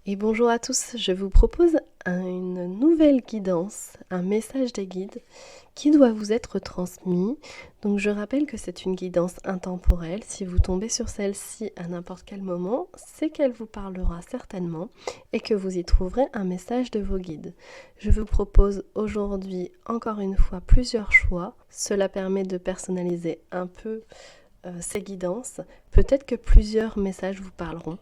Et bonjour à tous, je vous propose une nouvelle guidance, un message des guides qui doit vous être transmis. Donc je rappelle que c'est une guidance intemporelle. Si vous tombez sur celle-ci à n'importe quel moment, c'est qu'elle vous parlera certainement et que vous y trouverez un message de vos guides. Je vous propose aujourd'hui encore une fois plusieurs choix. Cela permet de personnaliser un peu ces guidances. Peut-être que plusieurs messages vous parleront.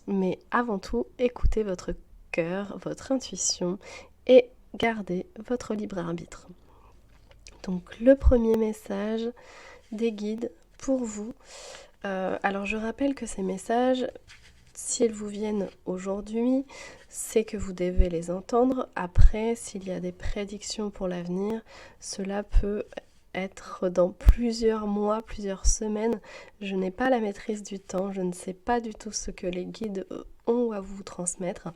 Mais avant tout, écoutez votre cœur, votre intuition et gardez votre libre arbitre. Donc le premier message des guides pour vous. Alors je rappelle que ces messages, si ils vous viennent aujourd'hui, c'est que vous devez les entendre. Après, s'il y a des prédictions pour l'avenir, cela peut être dans plusieurs mois, plusieurs semaines. Je n'ai pas la maîtrise du temps, je ne sais pas du tout ce que les guides ont à vous transmettre.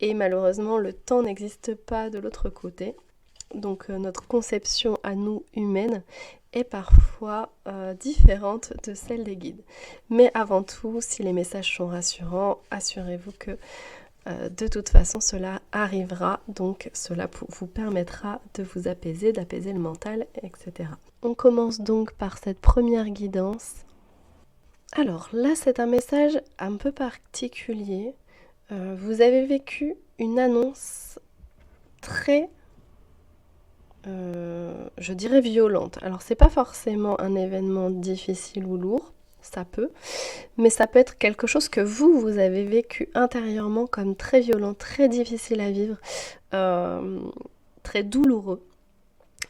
Et malheureusement, le temps n'existe pas de l'autre côté. Donc notre conception à nous humaine est parfois différente de celle des guides. Mais avant tout, si les messages sont rassurants, assurez-vous que de toute façon cela arrivera, donc cela vous permettra de vous apaiser, d'apaiser le mental, etc. On commence donc par cette première guidance. Alors là, c'est un message un peu particulier. Vous avez vécu une annonce très je dirais violente. Alors c'est pas forcément un événement difficile ou lourd, ça peut, mais ça peut être quelque chose que vous avez vécu intérieurement comme très violent, très difficile à vivre, très douloureux.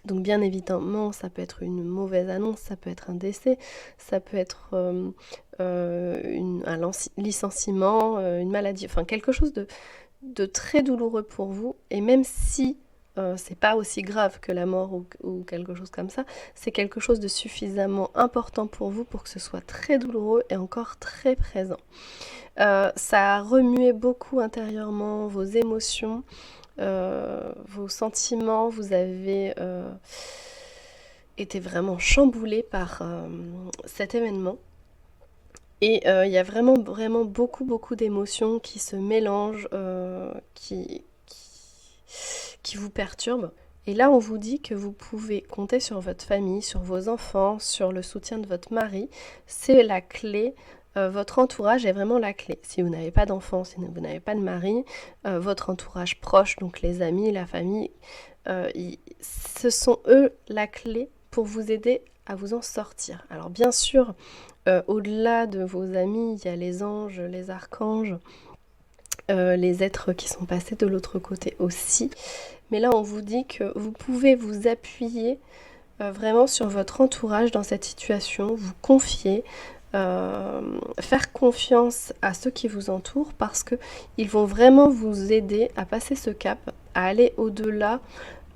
Donc bien évidemment, ça peut être une mauvaise annonce, ça peut être un décès, ça peut être un licenciement, une maladie, enfin quelque chose de très douloureux pour vous. Et même si c'est pas aussi grave que la mort ou quelque chose comme ça, c'est quelque chose de suffisamment important pour vous pour que ce soit très douloureux et encore très présent. Ça a remué beaucoup intérieurement vos émotions, vos sentiments, vous avez été vraiment chamboulé par cet événement. Et il y a vraiment beaucoup d'émotions qui se mélangent, qui vous perturbent. Et là, on vous dit que vous pouvez compter sur votre famille, sur vos enfants, sur le soutien de votre mari. C'est la clé. Votre entourage est vraiment la clé. Si vous n'avez pas d'enfants, si vous n'avez pas de mari, votre entourage proche, donc les amis, la famille, ce sont eux la clé pour vous aider à vous en sortir. Alors bien sûr, au-delà de vos amis, il y a les anges, les archanges, les êtres qui sont passés de l'autre côté aussi. Mais là, on vous dit que vous pouvez vous appuyer vraiment sur votre entourage dans cette situation, vous confier, faire confiance à ceux qui vous entourent parce qu'ils vont vraiment vous aider à passer ce cap, à aller au-delà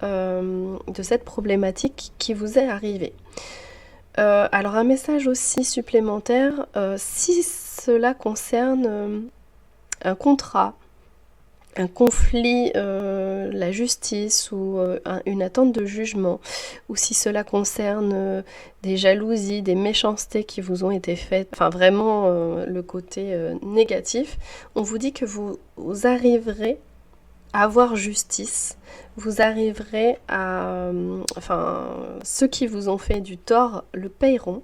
de cette problématique qui vous est arrivée. Alors un message aussi supplémentaire, si cela concerne un contrat, un conflit, la justice ou une attente de jugement, ou si cela concerne des jalousies, des méchancetés qui vous ont été faites, enfin vraiment le côté négatif, on vous dit que vous arriverez à avoir justice, vous arriverez à... enfin, ceux qui vous ont fait du tort le paieront,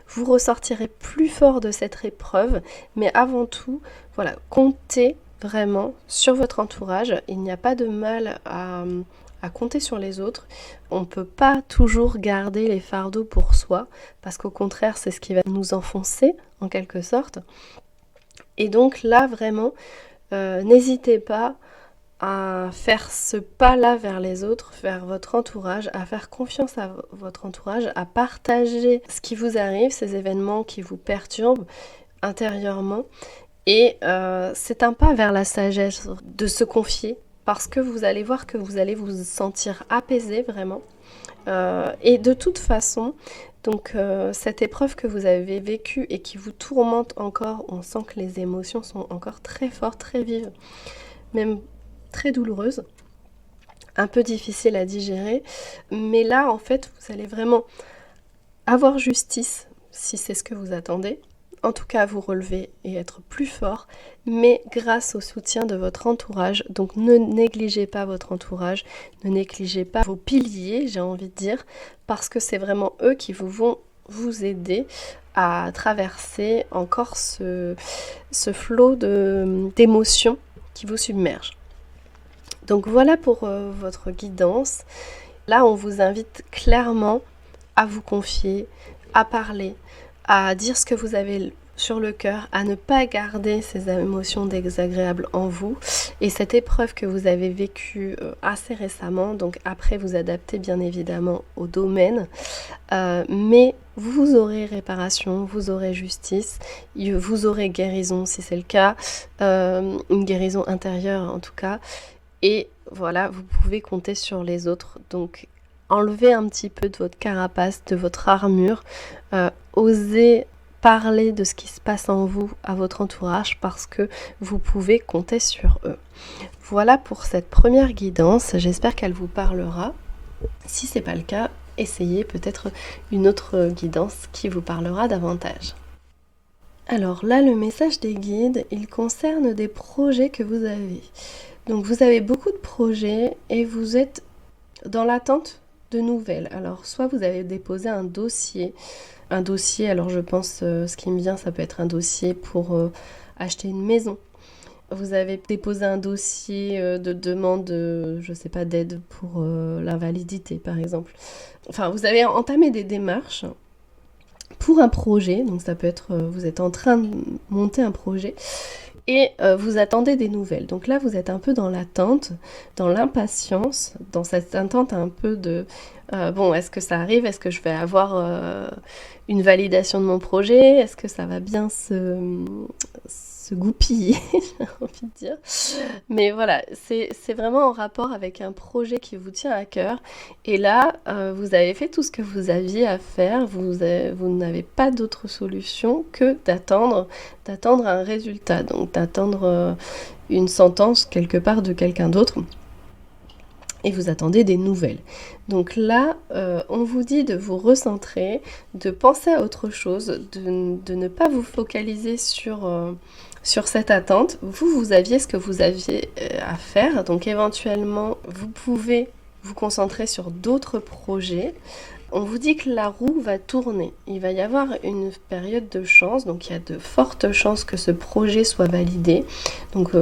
vous ressortirez plus fort de cette épreuve, mais avant tout, voilà, comptez vraiment sur votre entourage. Il n'y a pas de mal à compter sur les autres. On ne peut pas toujours garder les fardeaux pour soi, parce qu'au contraire, c'est ce qui va nous enfoncer, en quelque sorte. Et donc là, vraiment, n'hésitez pas à faire ce pas-là vers les autres, vers votre entourage, à faire confiance à votre entourage, à partager ce qui vous arrive, ces événements qui vous perturbent intérieurement. Et c'est un pas vers la sagesse de se confier, parce que vous allez voir que vous allez vous sentir apaisé vraiment. Et de toute façon, donc cette épreuve que vous avez vécue et qui vous tourmente encore, on sent que les émotions sont encore très fortes, très vives, même très douloureuse, un peu difficile à digérer, mais là en fait vous allez vraiment avoir justice si c'est ce que vous attendez, en tout cas vous relever et être plus fort, mais grâce au soutien de votre entourage. Donc ne négligez pas votre entourage, ne négligez pas vos piliers, j'ai envie de dire, parce que c'est vraiment eux qui vont vous aider à traverser encore ce flot d'émotions qui vous submerge. Donc voilà pour votre guidance. Là, on vous invite clairement à vous confier, à parler, à dire ce que vous avez sur le cœur, à ne pas garder ces émotions désagréables en vous. Et cette épreuve que vous avez vécue assez récemment, donc après vous adaptez bien évidemment au domaine, mais vous aurez réparation, vous aurez justice, vous aurez guérison si c'est le cas, une guérison intérieure en tout cas. Et voilà, vous pouvez compter sur les autres. Donc enlevez un petit peu de votre carapace, de votre armure, osez parler de ce qui se passe en vous à votre entourage parce que vous pouvez compter sur eux. Voilà pour cette première guidance, j'espère qu'elle vous parlera. Si ce n'est pas le cas, essayez peut-être une autre guidance qui vous parlera davantage. Alors là, le message des guides, il concerne des projets que vous avez. Donc vous avez beaucoup de projets et vous êtes dans l'attente de nouvelles. Alors soit vous avez déposé un dossier, alors je pense, ce qui me vient, ça peut être un dossier pour acheter une maison. Vous avez déposé un dossier de demande, je sais pas, d'aide pour l'invalidité par exemple. Enfin, vous avez entamé des démarches pour un projet, donc ça peut être, vous êtes en train de monter un projet et vous attendez des nouvelles. Donc là, vous êtes un peu dans l'attente, dans l'impatience, dans cette attente un peu de bon, est-ce que ça arrive? Est-ce que je vais avoir une validation de mon projet? Est-ce que ça va bien se goupiller, j'ai envie de dire. Mais voilà, c'est vraiment en rapport avec un projet qui vous tient à cœur. Et là, vous avez fait tout ce que vous aviez à faire. Vous n'avez pas d'autre solution que d'attendre un résultat. Donc d'attendre une sentence quelque part de quelqu'un d'autre. Et vous attendez des nouvelles. Donc là, on vous dit de vous recentrer, de penser à autre chose, de ne pas vous focaliser sur cette attente. Vous aviez ce que vous aviez à faire, donc éventuellement, vous pouvez vous concentrer sur d'autres projets. On vous dit que la roue va tourner. Il va y avoir une période de chance, donc il y a de fortes chances que ce projet soit validé. Donc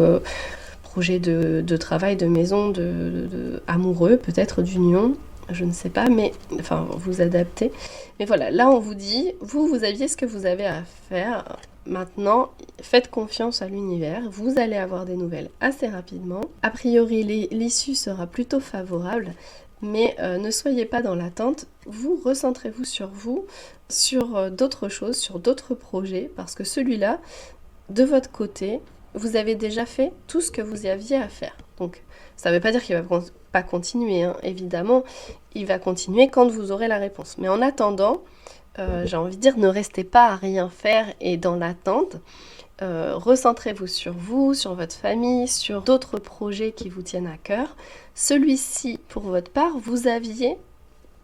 projet de travail, de maison, de amoureux, peut-être d'union, je ne sais pas, mais enfin vous adaptez. Mais voilà, là on vous dit, vous aviez ce que vous avez à faire. Maintenant, faites confiance à l'univers, vous allez avoir des nouvelles assez rapidement. A priori, l'issue sera plutôt favorable, mais ne soyez pas dans l'attente. Vous recentrez-vous sur vous, sur d'autres choses, sur d'autres projets, parce que celui-là, de votre côté, vous avez déjà fait tout ce que vous aviez à faire. Donc, ça ne veut pas dire qu'il ne va pas continuer, hein. Évidemment, il va continuer quand vous aurez la réponse. Mais en attendant, j'ai envie de dire, ne restez pas à rien faire et dans l'attente. Recentrez-vous sur vous, sur votre famille, sur d'autres projets qui vous tiennent à cœur. Celui-ci, pour votre part, vous aviez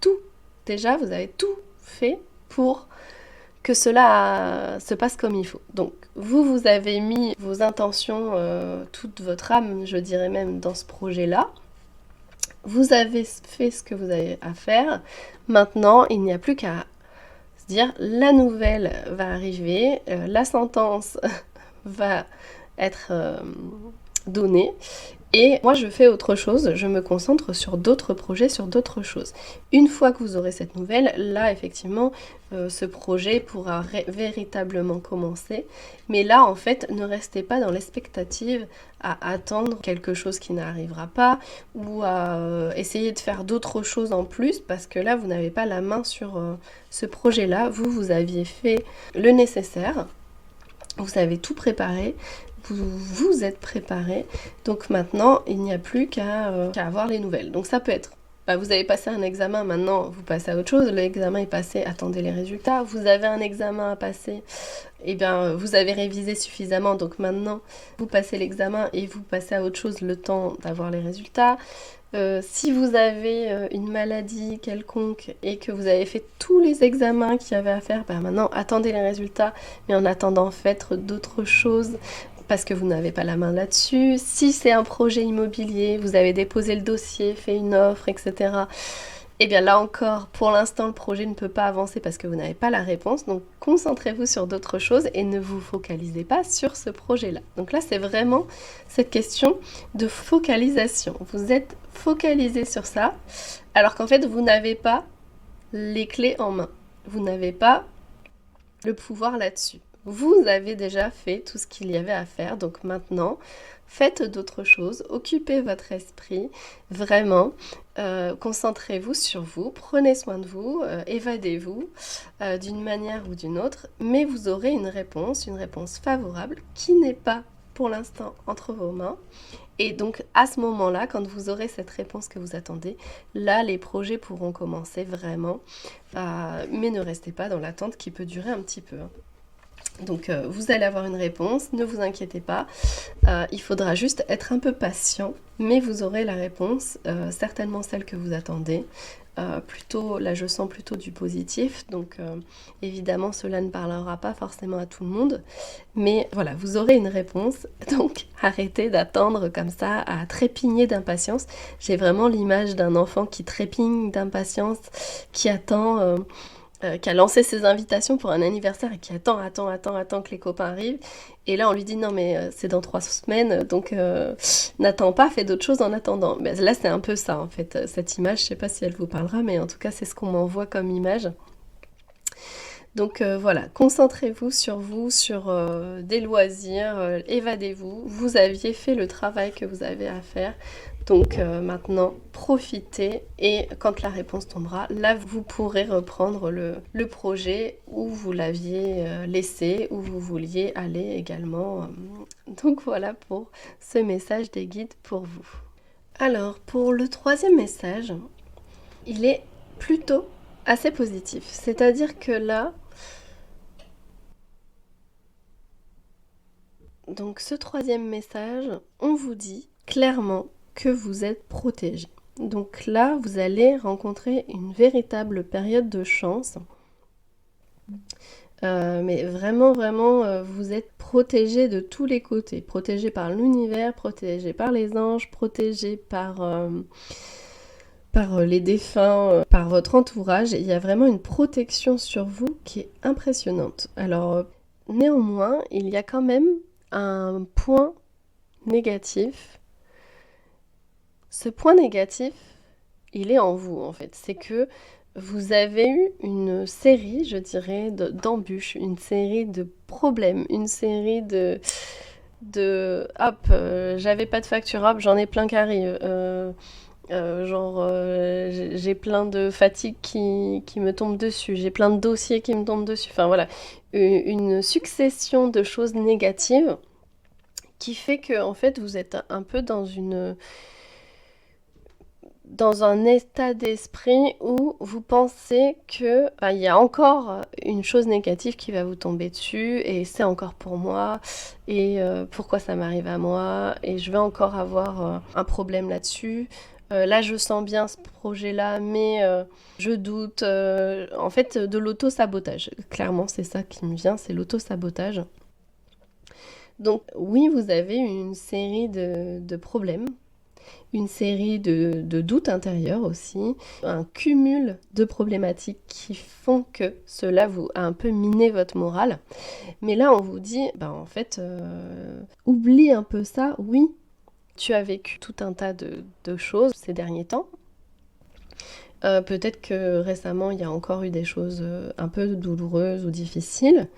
tout. Déjà, vous avez tout fait pour que cela se passe comme il faut. Donc, vous avez mis vos intentions, toute votre âme, je dirais même, dans ce projet-là. Vous avez fait ce que vous avez à faire. Maintenant, il n'y a plus qu'à se dire, la nouvelle va arriver, la sentence va être donnée. Et moi, je fais autre chose, je me concentre sur d'autres projets, sur d'autres choses. Une fois que vous aurez cette nouvelle, là, effectivement, ce projet pourra véritablement commencer. Mais là, en fait, ne restez pas dans l'expectative à attendre quelque chose qui n'arrivera pas ou à essayer de faire d'autres choses en plus parce que là, vous n'avez pas la main sur ce projet-là. Vous aviez fait le nécessaire, vous avez tout préparé. Vous êtes préparé, donc maintenant il n'y a plus qu'à avoir les nouvelles. Donc ça peut être Bah, vous avez passé un examen, maintenant vous passez à autre chose. L'examen est passé, attendez les résultats. Vous avez un examen à passer, eh bien vous avez révisé suffisamment, donc maintenant vous passez l'examen et vous passez à autre chose le temps d'avoir les résultats. Si vous avez une maladie quelconque et que vous avez fait tous les examens qu'il y avait à faire, bah maintenant attendez les résultats, mais en attendant faites d'autres choses parce que vous n'avez pas la main là-dessus. Si c'est un projet immobilier, vous avez déposé le dossier, fait une offre, etc. Et bien là encore, pour l'instant, le projet ne peut pas avancer parce que vous n'avez pas la réponse. Donc concentrez-vous sur d'autres choses et ne vous focalisez pas sur ce projet-là. Donc là, c'est vraiment cette question de focalisation. Vous êtes focalisé sur ça, alors qu'en fait, vous n'avez pas les clés en main. Vous n'avez pas le pouvoir là-dessus. Vous avez déjà fait tout ce qu'il y avait à faire, donc maintenant, faites d'autres choses, occupez votre esprit, vraiment, concentrez-vous sur vous, prenez soin de vous, évadez-vous d'une manière ou d'une autre, mais vous aurez une réponse favorable qui n'est pas pour l'instant entre vos mains. Et donc à ce moment-là, quand vous aurez cette réponse que vous attendez, là les projets pourront commencer vraiment, mais ne restez pas dans l'attente qui peut durer un petit peu. Donc vous allez avoir une réponse, ne vous inquiétez pas, il faudra juste être un peu patient, mais vous aurez la réponse, certainement celle que vous attendez. Plutôt, là je sens plutôt du positif, donc évidemment cela ne parlera pas forcément à tout le monde, mais voilà, vous aurez une réponse, donc arrêtez d'attendre comme ça, à trépigner d'impatience. J'ai vraiment l'image d'un enfant qui trépigne d'impatience, qui attend... qui a lancé ses invitations pour un anniversaire et qui attend que les copains arrivent. Et là, on lui dit non, mais c'est dans 3 semaines, donc n'attends pas, fais d'autres choses en attendant. Mais là, c'est un peu ça, en fait, cette image. Je sais pas si elle vous parlera, mais en tout cas, c'est ce qu'on m'envoie comme image. Donc voilà, concentrez-vous, sur des loisirs, évadez-vous. Vous aviez fait le travail que vous avez à faire. Donc maintenant, profitez et quand la réponse tombera, là vous pourrez reprendre le projet où vous l'aviez laissé, où vous vouliez aller également. Donc voilà pour ce message des guides pour vous. Alors pour le troisième message, il est plutôt assez positif. C'est-à-dire que là, donc ce troisième message, on vous dit clairement que vous êtes protégé. Donc là, vous allez rencontrer une véritable période de chance. Mais vraiment, vous êtes protégé de tous les côtés. Protégé par l'univers, protégé par les anges, protégé par les défunts, par votre entourage. Il y a vraiment une protection sur vous qui est impressionnante. Alors, néanmoins, il y a quand même un point négatif. Ce point négatif, il est en vous en fait. C'est que vous avez eu une série, je dirais, d'embûches, une série de problèmes, une série de hop, j'avais pas de facture, hop, j'en ai plein qui arrivent. J'ai plein de fatigue qui me tombe dessus, j'ai plein de dossiers qui me tombent dessus. Enfin voilà, une succession de choses négatives qui fait que en fait vous êtes un peu dans un état d'esprit où vous pensez que il y a encore une chose négative qui va vous tomber dessus et c'est encore pour moi et pourquoi ça m'arrive à moi et je vais encore avoir un problème là-dessus. Là, je sens bien ce projet-là, mais je doute. En fait, de l'auto-sabotage. Clairement, c'est ça qui me vient, c'est l'auto-sabotage. Donc oui, vous avez une série de problèmes, une série de doutes intérieurs aussi, un cumul de problématiques qui font que cela vous a un peu miné votre morale. Mais là, on vous dit, en fait, oublie un peu ça, oui. Tu as vécu tout un tas de choses ces derniers temps. Peut-être que récemment, il y a encore eu des choses un peu douloureuses ou difficiles.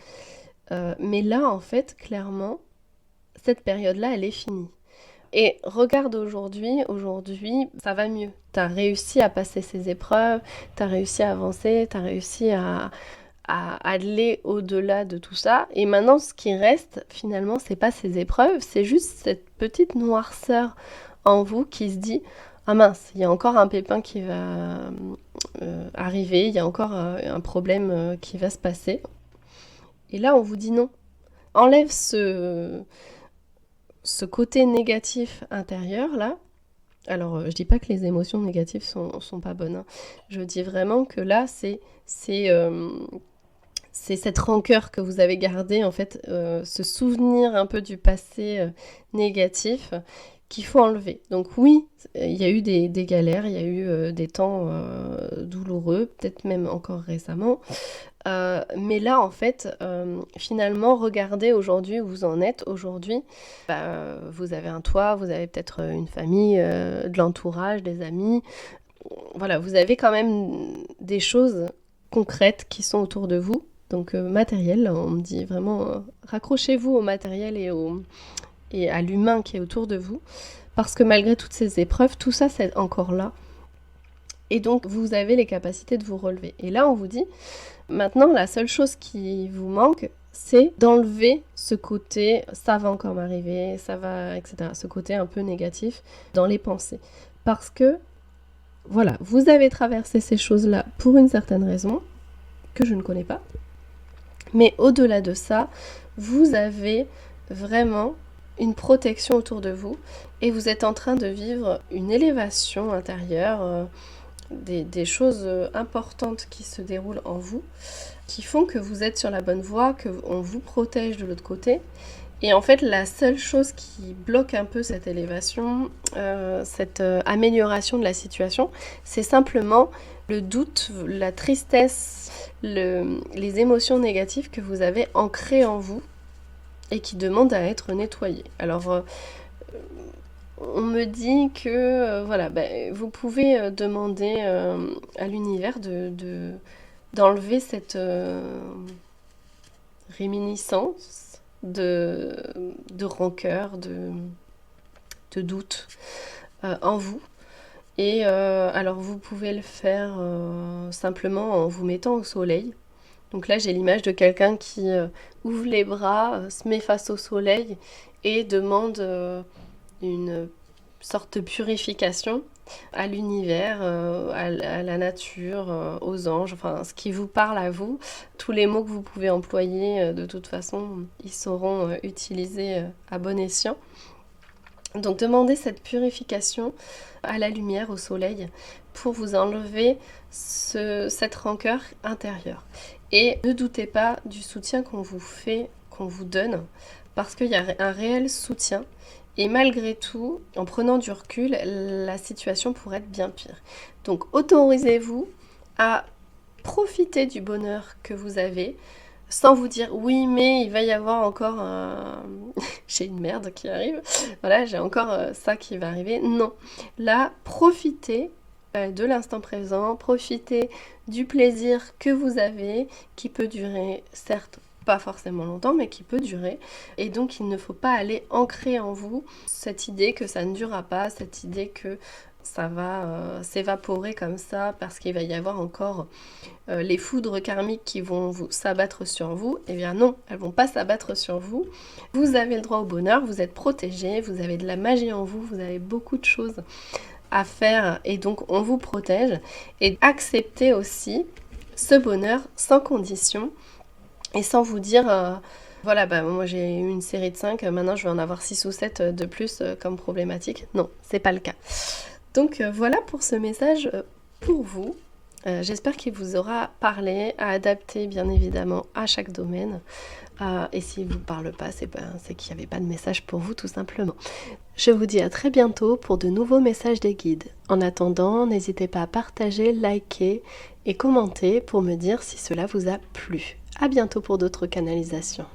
Mais là, en fait, clairement, cette période-là, elle est finie. Et regarde aujourd'hui, ça va mieux. Tu as réussi à passer ces épreuves, tu as réussi à avancer, tu as réussi à aller au-delà de tout ça. Et maintenant, ce qui reste, finalement, c'est pas ces épreuves, c'est juste cette petite noirceur en vous qui se dit ah mince, il y a encore un pépin qui va arriver, il y a encore un problème qui va se passer. Et là, on vous dit non. Enlève ce côté négatif intérieur là. Alors, je dis pas que les émotions négatives sont pas bonnes, hein. Je dis vraiment que là, c'est cette rancœur que vous avez gardée, en fait, ce souvenir un peu du passé négatif qu'il faut enlever. Donc oui, il y a eu des galères, il y a eu des temps douloureux, peut-être même encore récemment. Mais là, en fait, finalement, regardez aujourd'hui où vous en êtes. Aujourd'hui, vous avez un toit, vous avez peut-être une famille, de l'entourage, des amis. Voilà, vous avez quand même des choses concrètes qui sont autour de vous. Donc matériel, là, on me dit vraiment, raccrochez-vous au matériel et à l'humain qui est autour de vous. Parce que malgré toutes ces épreuves, tout ça, c'est encore là. Et donc, vous avez les capacités de vous relever. Et là, on vous dit, maintenant, la seule chose qui vous manque, c'est d'enlever ce côté « ça va encore m'arriver, ça va, etc.», ce côté un peu négatif dans les pensées. Parce que, voilà, vous avez traversé ces choses-là pour une certaine raison, que je ne connais pas. Mais au-delà de ça, vous avez vraiment une protection autour de vous et vous êtes en train de vivre une élévation intérieure, des choses importantes qui se déroulent en vous, qui font que vous êtes sur la bonne voie, qu'on vous protège de l'autre côté. Et en fait, la seule chose qui bloque un peu cette élévation, cette amélioration de la situation, c'est simplement le doute, la tristesse, les émotions négatives que vous avez ancrées en vous et qui demandent à être nettoyées. Alors, on me dit que voilà, vous pouvez demander à l'univers d'enlever cette réminiscence de rancœur, de doute en vous. Et alors vous pouvez le faire simplement en vous mettant au soleil. Donc là j'ai l'image de quelqu'un qui ouvre les bras, se met face au soleil et demande une sorte de purification à l'univers, à la nature, aux anges, enfin ce qui vous parle à vous. Tous les mots que vous pouvez employer, de toute façon, ils seront utilisés à bon escient. Donc demandez cette purification à la lumière, au soleil, pour vous enlever cette rancœur intérieure. Et ne doutez pas du soutien qu'on vous fait, qu'on vous donne, parce qu'il y a un réel soutien. Et malgré tout, en prenant du recul, la situation pourrait être bien pire. Donc autorisez-vous à profiter du bonheur que vous avez, sans vous dire oui mais il va y avoir encore j'ai une merde qui arrive, voilà, j'ai encore ça qui va arriver. Non, là profitez de l'instant présent, profitez du plaisir que vous avez, qui peut durer certes pas forcément longtemps, mais qui peut durer. Et donc il ne faut pas aller ancrer en vous cette idée que ça ne durera pas, cette idée que ça va s'évaporer comme ça parce qu'il va y avoir encore les foudres karmiques qui vont s'abattre sur vous. Eh bien non, elles vont pas s'abattre sur vous. Vous avez le droit au bonheur, vous êtes protégé, vous avez de la magie en vous, vous avez beaucoup de choses à faire et donc on vous protège. Et acceptez aussi ce bonheur sans condition et sans vous dire voilà, moi j'ai eu une série de 5, maintenant je vais en avoir 6 ou 7 de plus comme problématique. Non, c'est pas le cas. Donc voilà pour ce message pour vous. J'espère qu'il vous aura parlé, à adapter bien évidemment à chaque domaine. Et s'il ne vous parle pas, c'est qu'il n'y avait pas de message pour vous tout simplement. Je vous dis à très bientôt pour de nouveaux messages des guides. En attendant, n'hésitez pas à partager, liker et commenter pour me dire si cela vous a plu. À bientôt pour d'autres canalisations.